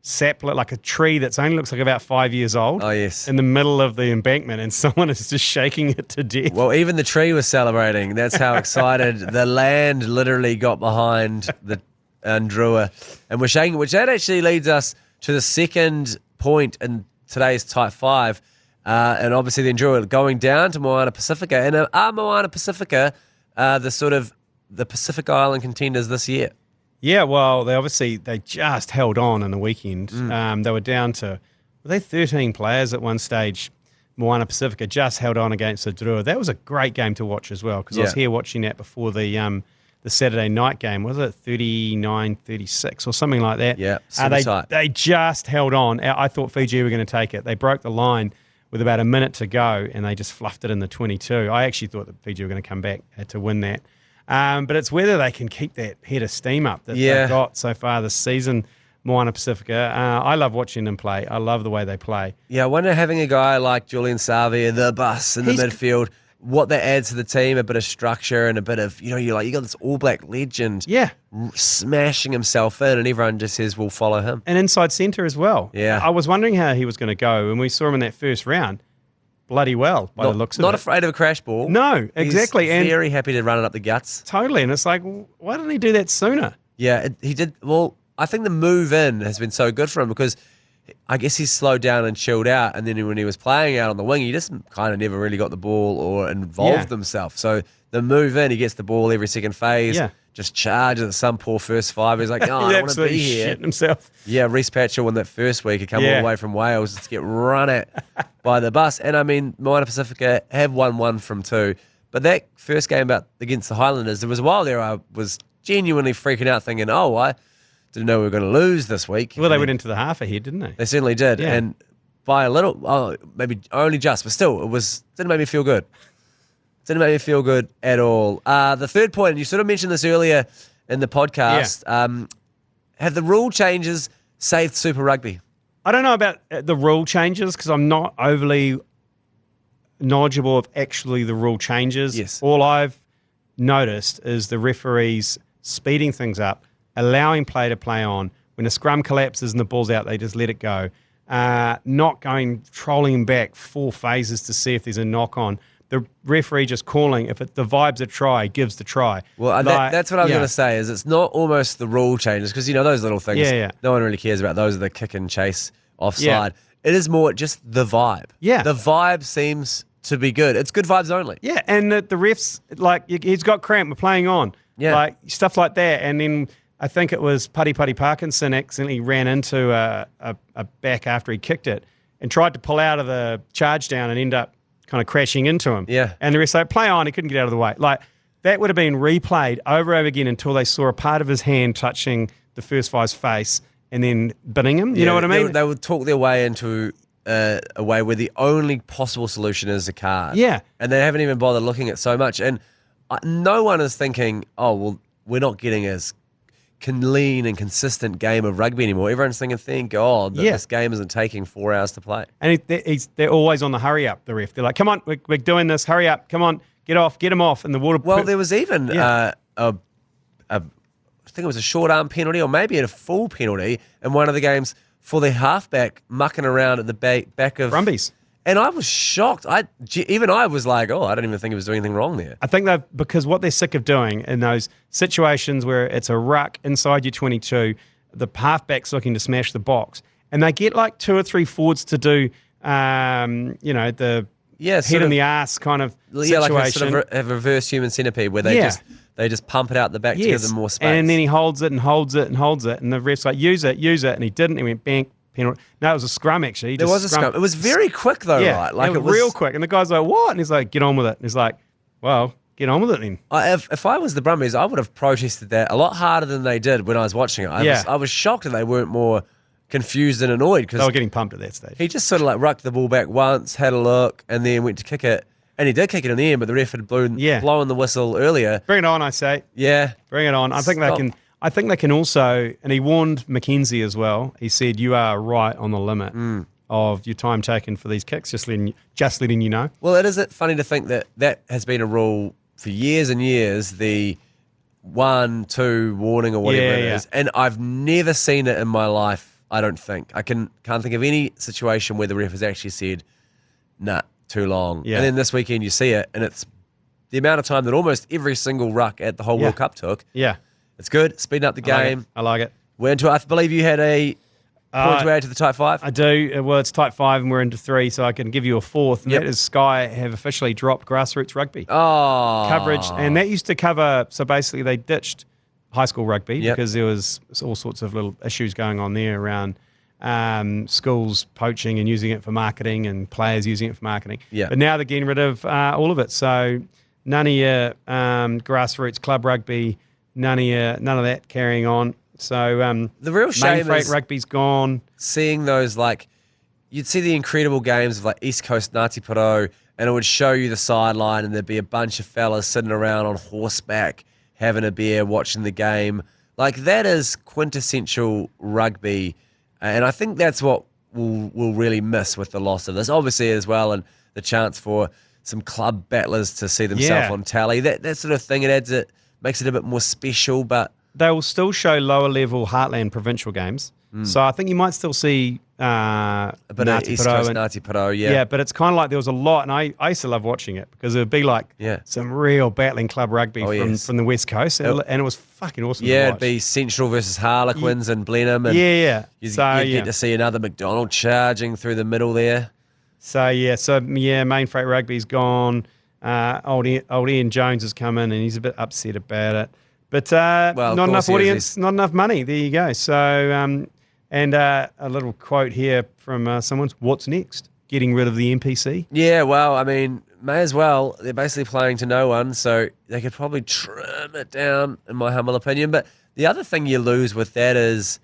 sapling, like a tree that's only looks like about 5 years old. Oh, yes. In the middle of the embankment, and someone is just shaking it to death. Well, even the tree was celebrating. That's how excited the land literally got behind the Andrua and was shaking, which that actually leads us to the second point in today's Type 5. And obviously the Andrua going down to Moana Pacifica. And are Moana Pacifica the Pacific Island contenders this year? Yeah, well, they just held on in the weekend. They were down to, were they 13 players at one stage? Moana Pacifica just held on against the Drua. That was a great game to watch as well, because I was here watching that before the Saturday night game. Was it 39-36 or something like that? Yeah, super tight. They just held on. I thought Fiji were going to take it. They broke the line with about a minute to go, and they just fluffed it in the 22. I actually thought that Fiji were going to come back to win that. But it's whether they can keep that head of steam up that they've got so far this season, Moana Pacifica. I love watching them play. I love the way they play. Yeah, I wonder having a guy like Julian Savia, the bus in the midfield, what that adds to the team, a bit of structure and a bit of, you got this All Black legend smashing himself in, and everyone just says, we'll follow him. And inside centre as well. Yeah. I was wondering how he was going to go, and we saw him in that first round. Bloody well, by the looks of it. Not afraid of a crash ball. No, exactly. He's very happy to run it up the guts. Totally. And it's like, why didn't he do that sooner? Yeah, he did. Well, I think the move in has been so good for him because I guess he's slowed down and chilled out. And then when he was playing out on the wing, he just kind of never really got the ball or involved himself. So the move in, he gets the ball every second phase. Yeah. Just charges at some poor first five. He's like, I don't want to be here. Himself. Yeah, Reece Patchell in that first week had come all the way from Wales to get run at by the bus. And I mean, Moana Pacifica have won 1 from 2. But that first game against the Highlanders, there was a while there I was genuinely freaking out thinking, I didn't know we were going to lose this week. Well, they went into the half ahead, didn't they? They certainly did. Yeah. And by a little, maybe only just, but still, didn't make me feel good. Didn't make me feel good at all. The third point, and you sort of mentioned this earlier in the podcast, have the rule changes saved Super Rugby? I don't know about the rule changes because I'm not overly knowledgeable of actually the rule changes. Yes. All I've noticed is the referees speeding things up, allowing play to play on. When a scrum collapses and the ball's out, they just let it go. Not trolling back 4 phases to see if there's a knock on. The referee just calling, if the vibe's a try, gives the try. Well, that's what I was going to say, is it's not almost the rule changes, because, those little things, no one really cares about. Those are the kick and chase offside. It is more just the vibe. Yeah. The vibe seems to be good. It's good vibes only. Yeah, and the refs, he's got cramp, we're playing on. Yeah. Stuff like that. And then I think it was Puddy Parkinson accidentally ran into a back after he kicked it and tried to pull out of the charge down and end up kind of crashing into him. Yeah. And the rest say, play on, he couldn't get out of the way. That would have been replayed over and over again until they saw a part of his hand touching the first guy's face and then binning him. You know what I mean? They would talk their way into a way where the only possible solution is a card. Yeah. And they haven't even bothered looking at so much. And no one is thinking, we're not getting as lean and consistent game of rugby anymore. Everyone's thinking, thank God that this game isn't taking 4 hours to play. And they're always on the hurry up, the ref. They're like, come on, we're doing this, hurry up, come on, get him off. And the water... Well, there was even I think it was a short arm penalty or maybe a full penalty in one of the games for the halfback mucking around at the back of... Brumbies. And I was shocked. I was like, I don't even think he was doing anything wrong there. I think because what they're sick of doing in those situations where it's a ruck inside your 22, the halfback's looking to smash the box, and they get like 2 or 3 forwards to do, the head in the ass kind of situation. Like a sort of a reverse human centipede where they just pump it out the back to give them more space. And then he holds it and holds it and holds it, and the ref's like, use it, and he didn't. He went bang, penalty. No, it was a scrum actually. There was a scrum. It was very quick though, right? Like it was real quick. And the guy's like, what? And he's like, get on with it. And he's like, well, get on with it then. If I was the Brumbies, I would have protested that a lot harder than they did when I was watching it. I was shocked that they weren't more confused and annoyed because they were getting pumped at that stage. He just sort of like rucked the ball back once, had a look, and then went to kick it. And he did kick it in the end, but the ref had blown the whistle earlier. Bring it on, I say. Yeah, bring it on. I think they can also, and he warned Mackenzie as well. He said, "You are right on the limit of your time taken for these kicks." Just letting you know. Well, it is funny to think that has been a rule for years and years. The 1-2 warning or whatever it is, and I've never seen it in my life. I don't think can't think of any situation where the ref has actually said, "Nah, too long." Yeah. And then this weekend you see it, and it's the amount of time that almost every single ruck at the whole World Cup took. Yeah, it's good. Speeding up the game. I like it. We're into. I believe you had a point to add to the type 5. I do. Well, it's type 5, and we're into 3, so I can give you a 4th. And that is Sky have officially dropped grassroots rugby coverage, and that used to cover. So basically, they ditched high school rugby because there was all sorts of little issues going on there around schools poaching and using it for marketing and players using it for marketing. Yeah. But now they're getting rid of all of it. So none of your grassroots club rugby, none of that carrying on. So the real shame mainfreight is rugby's gone. Seeing those, like, you'd see the incredible games of like East Coast Ngāti Porou, and it would show you the sideline, and there'd be a bunch of fellas sitting around on horseback having a beer, watching the game. Like, that is quintessential rugby, and I think that's what we'll really miss with the loss of this. Obviously, as well, and the chance for some club battlers to see themselves on tally. That sort of thing, it makes it a bit more special, but they will still show lower level Heartland provincial games. So I think you might still see a bit of East Coast Ngāti Porou, yeah, but it's kind of like there was a lot, and I used to love watching it because it would be like some real battling club rugby from the West Coast, and it was fucking awesome. Yeah, it'd be Central versus Harlequins and Blenheim, and you'd get to see another McDonald charging through the middle there. So main freight rugby's gone. Old Ian Jones has come in, and he's a bit upset about it. But not enough audience, not enough money. There you go. So, and a little quote here from someone: "What's next? Getting rid of the NPC?" Yeah, well, I mean, may as well. They're basically playing to no one, so they could probably trim it down, in my humble opinion. But the other thing you lose with that is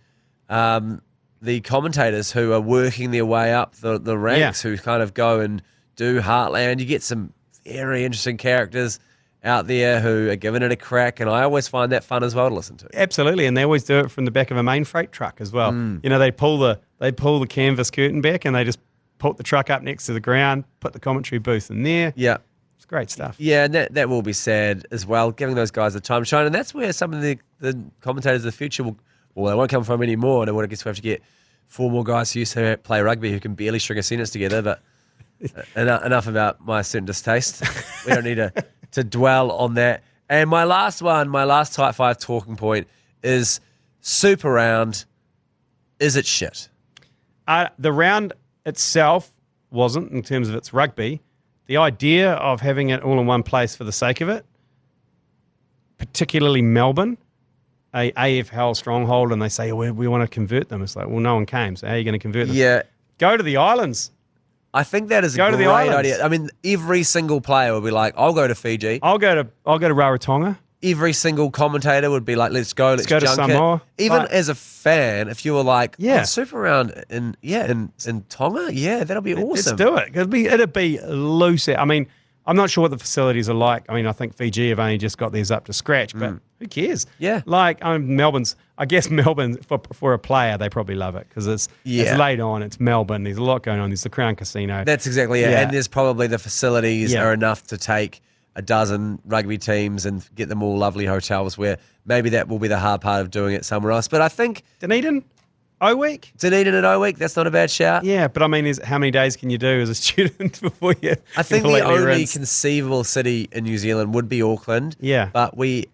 the commentators who are working their way up the ranks, who kind of go and do Heartland. You get some very interesting characters out there who are giving it a crack, and I always find that fun as well to listen to. Absolutely, and they always do it from the back of a main freight truck as well. You know, they pull the canvas curtain back, and they just put the truck up next to the ground, put the commentary booth in there. Yeah, it's great stuff. Yeah, and that will be sad as well, giving those guys the time to shine, and that's where some of the commentators of the future they won't come from anymore. And I guess we have to get 4 more guys who used to play rugby who can barely string a sentence together. But enough about my certain distaste. We don't need to dwell on that. And my last type 5 talking point is Super Round. Is it shit? The round itself wasn't, in terms of its rugby. The idea of having it all in one place for the sake of it, particularly Melbourne, a AFL stronghold, and they say, we want to convert them. It's like, well, no one came, so how are you going to convert them? Yeah. Go to the islands. I think that is a great idea. I mean, every single player would be like, I'll go to Fiji. I'll go to Rarotonga. Every single commentator would be like, let's go to Samoa. Even as a fan, if you were like, Super Round in Tonga, that'll be awesome. Let's do it. It'd be loose. I mean, I'm not sure what the facilities are like. I mean, I think Fiji have only just got theirs up to scratch, but who cares? Yeah. Like, I guess Melbourne, for a player, they probably love it because it's late on, it's Melbourne, there's a lot going on, there's the Crown Casino. That's exactly it. And there's probably the facilities are enough to take a dozen rugby teams and get them all lovely hotels, where maybe that will be the hard part of doing it somewhere else. But I think Dunedin, O-Week? Dunedin and O-Week, that's not a bad shout. Yeah, but I mean, how many days can you do as a student before you I think the only conceivable city in New Zealand would be Auckland. Yeah. But we,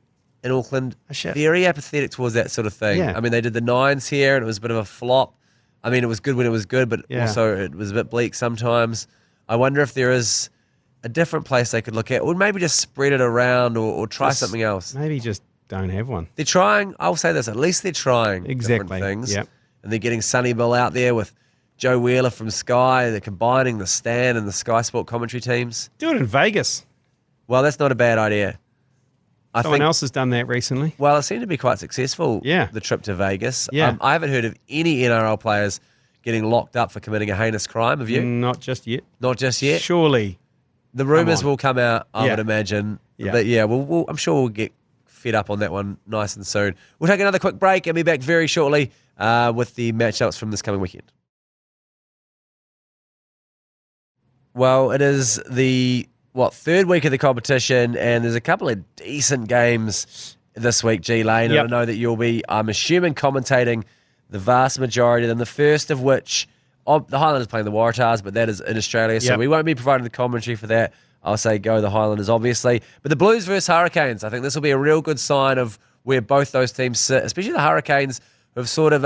in Auckland, very apathetic towards that sort of thing. Yeah. I mean, they did the Nines here and it was a bit of a flop. I mean, it was good when it was good, but also it was a bit bleak sometimes. I wonder if there is a different place they could look at, or maybe just spread it around or try something else. Maybe just don't have one. They're trying. I'll say this, at least they're trying different things. Yep. And they're getting Sonny Bill out there with Joe Wheeler from Sky. They're combining the Stan and the Sky Sport commentary teams. Do it in Vegas. Well, that's not a bad idea. Someone else has done that recently. Well, it seemed to be quite successful, the trip to Vegas. Yeah. I haven't heard of any NRL players getting locked up for committing a heinous crime. Have you? Not just yet. Not just yet? Surely. The rumours will come out, I would imagine. Yeah. But I'm sure we'll get fed up on that one nice and soon. We'll take another quick break and be back very shortly with the matchups from this coming weekend. Well, it is the third week of the competition, and there's a couple of decent games this week, G Lane. And I know that you'll be, I'm assuming, commentating the vast majority of them, the first of which, the Highlanders playing the Waratahs, but that is in Australia, so we won't be providing the commentary for that. I'll say go the Highlanders, obviously. But the Blues versus Hurricanes, I think this will be a real good sign of where both those teams sit, especially the Hurricanes, who have sort of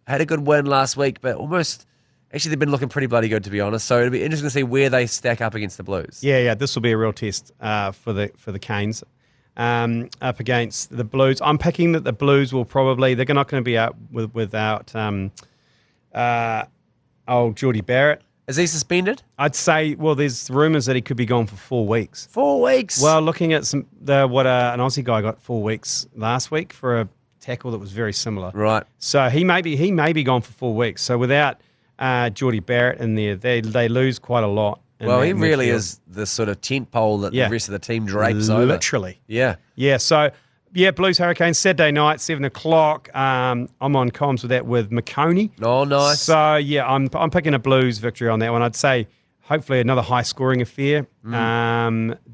had a good win last week, but almost... Actually, they've been looking pretty bloody good, to be honest. So it'll be interesting to see where they stack up against the Blues. Yeah. This will be a real test for the Canes up against the Blues. I'm picking that the Blues will probably they're not going to be out without old Geordie Barrett. Is he suspended? I'd say. Well, there's rumours that he could be gone for 4 weeks. 4 weeks. Well, looking at an Aussie guy got 4 weeks last week for a tackle that was very similar. Right. So he may be gone for 4 weeks. So without Geordie Barrett in there, they lose quite a lot. Well, he really is the sort of tent pole that the rest of the team drapes over. Literally. Yeah. Yeah, so, Blues Hurricanes, Saturday night, 7 o'clock. I'm on comms with that with McConey. Oh, nice. So, I'm picking a Blues victory on that one. I'd say hopefully another high-scoring affair. Now, who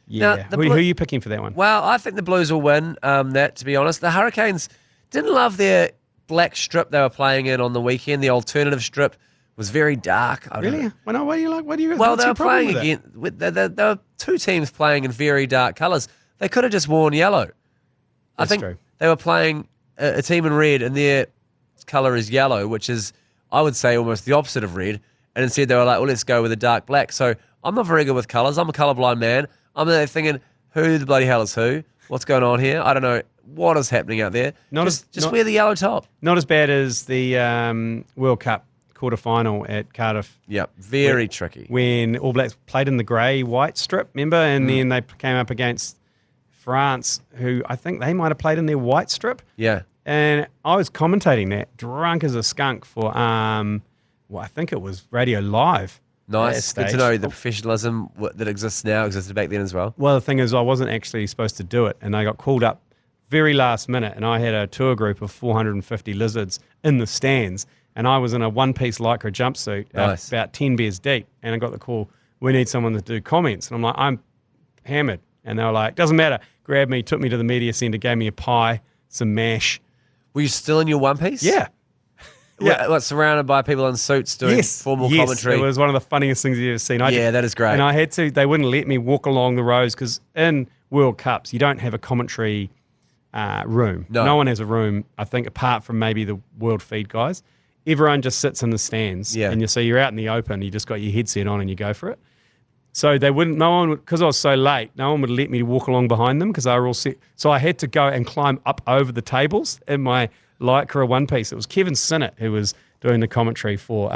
are you picking for that one? Well, I think the Blues will win that, to be honest. The Hurricanes didn't love their black strip they were playing in on the weekend. The alternative strip was very dark. Really? Well, what do you? Well, they were playing again. There were two teams playing in very dark colours. They could have just worn yellow. I think they were playing a team in red, and their colour is yellow, which is, I would say, almost the opposite of red. And instead, they were like, "Well, let's go with a dark black." So I'm not very good with colours. I'm a colourblind man. I'm there thinking, who the bloody hell is who? What's going on here? I don't know. What is happening out there? Just wear the yellow top. Not as bad as the World Cup quarterfinal at Cardiff. Yep, very tricky. When All Blacks played in the grey-white strip, remember? And then they came up against France, who I think they might have played in their white strip. Yeah. And I was commentating that, drunk as a skunk for, I think it was Radio Live. Nice. Good to know the professionalism that exists now existed back then as well. Well, the thing is, I wasn't actually supposed to do it, and I got called up very last minute, and I had a tour group of 450 lizards in the stands, and I was in a one-piece Lycra jumpsuit, about 10 beers deep, and I got the call, we need someone to do comments. And I'm like, I'm hammered. And they were like, doesn't matter. Grabbed me, took me to the media centre, gave me a pie, some mash. Were you still in your one-piece? Yeah. What, surrounded by people in suits doing formal commentary? Yes, it was one of the funniest things you've ever seen. That is great. And I had to, they wouldn't let me walk along the rows because in World Cups, you don't have a commentary room. No one has a room, I think, apart from maybe the World Feed guys. Everyone just sits in the stands. Yeah. And so you're out in the open, you just got your headset on and you go for it. So they wouldn't, no one would, because I was so late, no one would let me walk along behind them because they were all set. So I had to go and climb up over the tables in my Lycra one piece. It was Kevin Sinnott who was doing the commentary for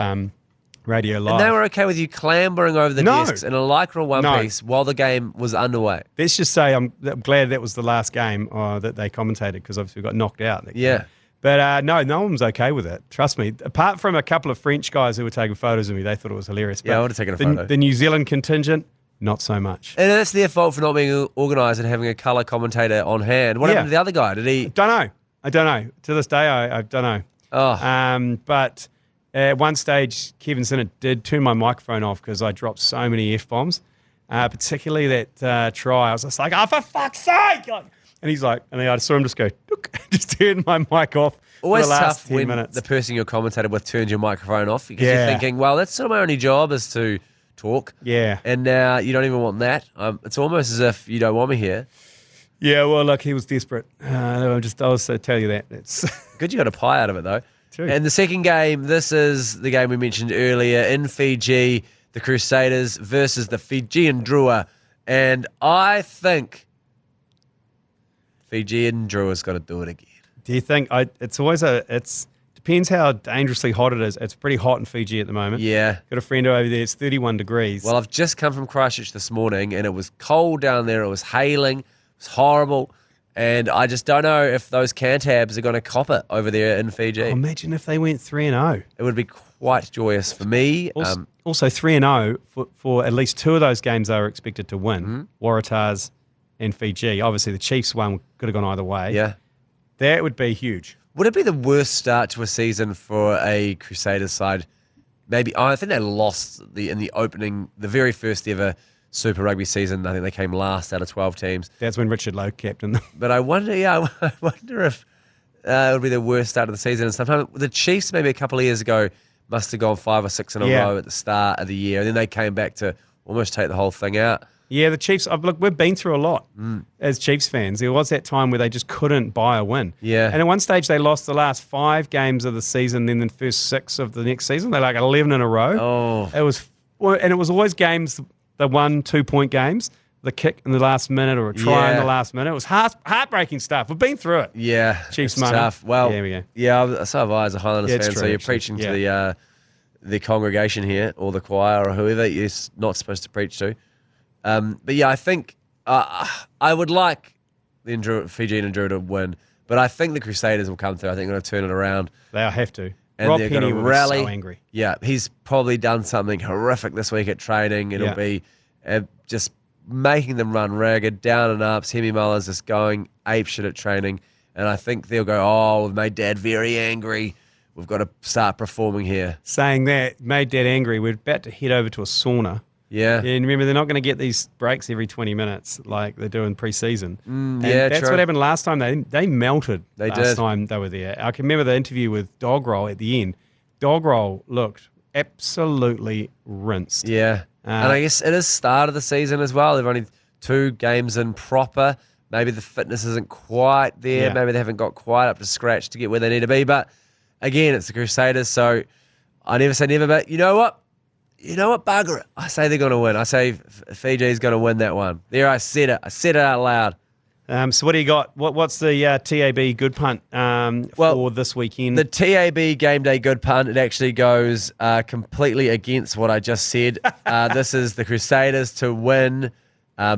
Radio Live. And they were okay with you clambering over the desks in a Lycra one piece while the game was underway? Let's just say I'm glad that was the last game that they commentated because obviously we got knocked out. Yeah. But no one was okay with it. Trust me. Apart from a couple of French guys who were taking photos of me, they thought it was hilarious. But I would have taken a photo. The New Zealand contingent, not so much. And that's their fault for not being organised and having a colour commentator on hand. What happened to the other guy? Did he? I don't know. To this day, I don't know. Oh. But at one stage, Kevin Sinnott did turn my microphone off because I dropped so many F-bombs, particularly that try. I was just like, oh, for fuck's sake! And he's like, and I saw him just go, just turn my mic off. Always for the last tough 10 minutes. The person you're commentated with turns your microphone off because you're thinking, well, that's sort of my only job is to talk. Yeah. And now you don't even want that. It's almost as if you don't want me here. Yeah, well, look, he was desperate. I'll just tell you that. It's good you got a pie out of it, though. True. And the second game, this is the game we mentioned earlier in Fiji, the Crusaders versus the Fijian Drua. And I think Fijian Drua's got to do it again. Do you think depends how dangerously hot it is. It's pretty hot in Fiji at the moment. Yeah. Got a friend over there. It's 31 degrees. Well, I've just come from Christchurch this morning, and it was cold down there. It was hailing. It was horrible. And I just don't know if those Cantabs are going to cop it over there in Fiji. Imagine if they went 3-0. It would be quite joyous for me. Also 3-0 for at least two of those games they were expected to win. Mm-hmm. Waratahs and Fiji. Obviously, the Chiefs one could have gone either way. Yeah. That would be huge. Would it be the worst start to a season for a Crusaders side? Maybe. I think they lost in the opening, the very first ever Super Rugby season. I think they came last out of 12 teams. That's when Richard Lowe captained them. But I wonder if it would be the worst start of the season. And sometimes the Chiefs, maybe a couple of years ago, must have gone 5 or 6 in a row at the start of the year. And then they came back to almost take the whole thing out. Yeah, the Chiefs, look, we've been through a lot as Chiefs fans. There was that time where they just couldn't buy a win. Yeah. And at one stage, they lost the last 5 games of the season, then the first 6 of the next season. They're like 11 in a row. Oh. It was always games, the 1-2 point games, the kick in the last minute or a try in the last minute. It was heartbreaking stuff. We've been through it. Yeah. Chiefs it's money. tough. Well, there we go. Yeah, so have I as a Highlanders Yeah, it's fan. true, So you're actually. preaching to the congregation here, or the choir, or whoever you're not supposed to preach to. But yeah, I think I would like the Fijian Enduro to win, but I think the Crusaders will come through. I think they're going to turn it around. They'll have to. And Rob they're Penny going to will rally. be so angry. Yeah, he's probably done something horrific this week at training. It'll be just making them run ragged, down and ups. Hemi Muller's just going apeshit at training. And I think they'll go, we've made Dad very angry. We've got to start performing here. Saying that made Dad angry. We're about to head over to a sauna. Yeah. And remember, they're not going to get these breaks every 20 minutes like they do in pre-season. That's true. what happened last time. They melted They last did. time they were there. I can remember the interview with Dog Roll at the end. Dog Roll looked absolutely rinsed. Yeah. And I guess it is start of the season as well. They've only 2 games in proper. Maybe the fitness isn't quite there. Yeah. Maybe they haven't got quite up to scratch to get where they need to be. But again, it's the Crusaders, so I never say never. But you know what? Bugger it. I say they're going to win. I say Fiji's going to win that one. There, I said it. I said it out loud. So what do you got? What's the TAB good punt for this weekend? The TAB game day good punt, it actually goes completely against what I just said. This is the Crusaders to win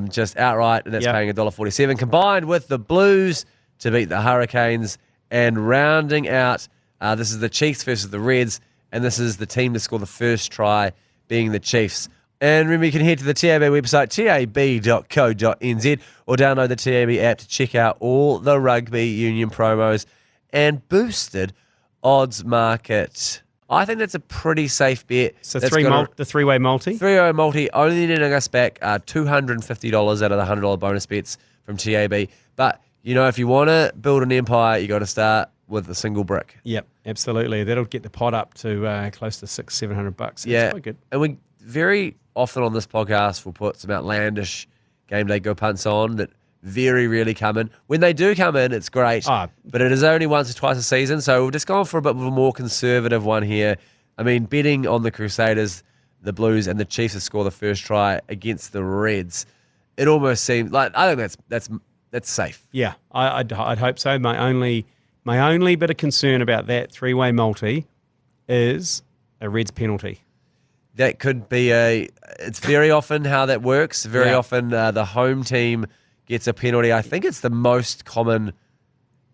just outright, and that's paying $1.47, combined with the Blues to beat the Hurricanes, and rounding out, this is the Chiefs versus the Reds, and this is the team to score the first try, being the Chiefs. And remember, you can head to the TAB website, tab.co.nz, or download the TAB app to check out all the rugby union promos and boosted odds market. I think that's a pretty safe bet. So That's the three-way multi? 3-0 multi, only netting us back $250 out of the $100 bonus bets from TAB. But, if you want to build an empire, you got to start with a single brick. Yep, absolutely. That'll get the pot up to close to $600-700. Yeah, That's quite good. And we very often on this podcast will put some outlandish game day go punts on that very rarely come in. When they do come in, it's great, but it is only once or twice a season, so we've just gone for a bit of a more conservative one here. I mean, betting on the Crusaders, the Blues, and the Chiefs to score the first try against the Reds, it almost seems like, I think that's safe. Yeah, I'd hope so. My only bit of concern about that 3-way multi is a Reds penalty. That could be it's very often how that works. Very often the home team gets a penalty. I think it's the most common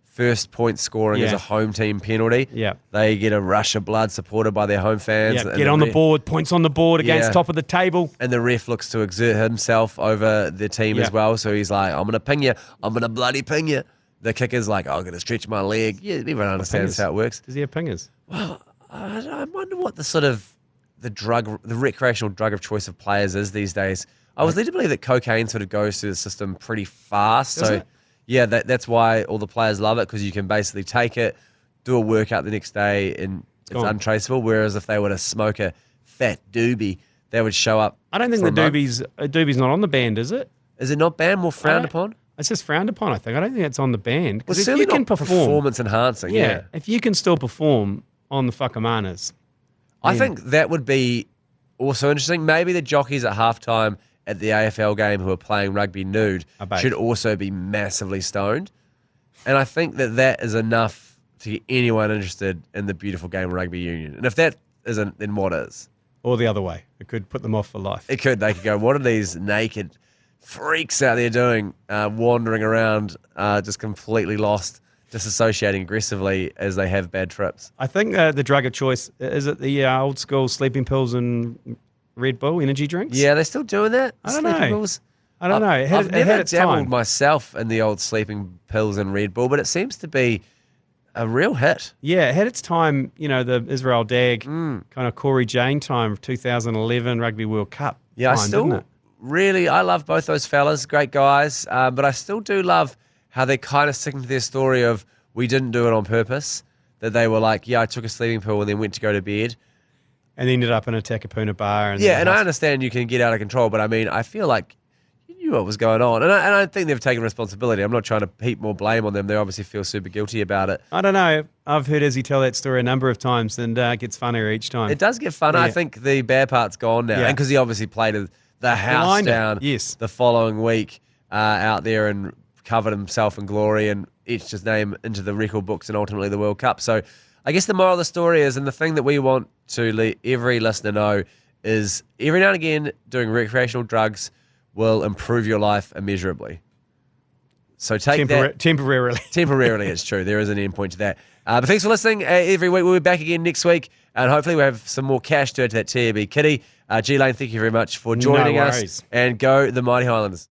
first point scoring is a home team penalty. Yeah. They get a rush of blood supported by their home fans. Yeah, get on the board, points on the board against top of the table. And the ref looks to exert himself over the team as well. So he's like, I'm going to ping you. I'm going to bloody ping you. The kicker's like, I'm going to stretch my leg. Yeah, everyone understands how it works. Does he have pingers? Well, I wonder what the recreational drug of choice of players is these days. I was led to believe that cocaine sort of goes through the system pretty fast. Does it? Yeah, that's why all the players love it, because you can basically take it, do a workout the next day, and it's untraceable. Whereas if they were to smoke a fat doobie, they would show up. I don't think the doobie's not on the band, is it? Is it not banned, more frowned upon? It's just frowned upon, I think. I don't think it's on the band. Well, Because certainly if you can not perform, performance enhancing. Yeah. if you can still perform on the whakamanas. I think that would be also interesting. Maybe the jockeys at halftime at the AFL game who are playing rugby nude should also be massively stoned. And I think that is enough to get anyone interested in the beautiful game of rugby union. And if that isn't, then what is? Or the other way. It could put them off for life. It could. They could go, what are these naked freaks out there doing, wandering around, just completely lost, disassociating aggressively as they have bad trips? I think the drug of choice, is it the old school sleeping pills and Red Bull energy drinks? Yeah, they're still doing that? I don't know. Pills? I don't know. I've never dabbled time. myself in the old sleeping pills and Red Bull, but it seems to be a real hit. Yeah, it had its time, the Israel Dag, kind of Corey Jane time, 2011 Rugby World Cup. Yeah, time, I love both those fellas, great guys, but I still do love how they kind of stick to their story of we didn't do it on purpose, that they were like, yeah, I took a sleeping pill and then went to go to bed. And ended up in a Takapuna bar. And I understand you can get out of control, but I mean, I feel like you knew what was going on. And I think they've taken responsibility. I'm not trying to heap more blame on them. They obviously feel super guilty about it. I don't know. I've heard Izzy tell that story a number of times, and it gets funnier each time. It does get funner. Yeah. I think the bad part's gone now. Yeah. And because he obviously played the house down the following week out there and covered himself in glory and etched his name into the record books and ultimately the World Cup. So I guess the moral of the story is, and the thing that we want to let every listener know is every now and again doing recreational drugs will improve your life immeasurably. So take that. Temporarily. Temporarily, it's true. There is an end point to that. But thanks for listening. Every week we'll be back again next week, and hopefully we'll have some more cash to add to that TAB kitty. G Lane, thank you very much for joining us. And go the Mighty Highlanders.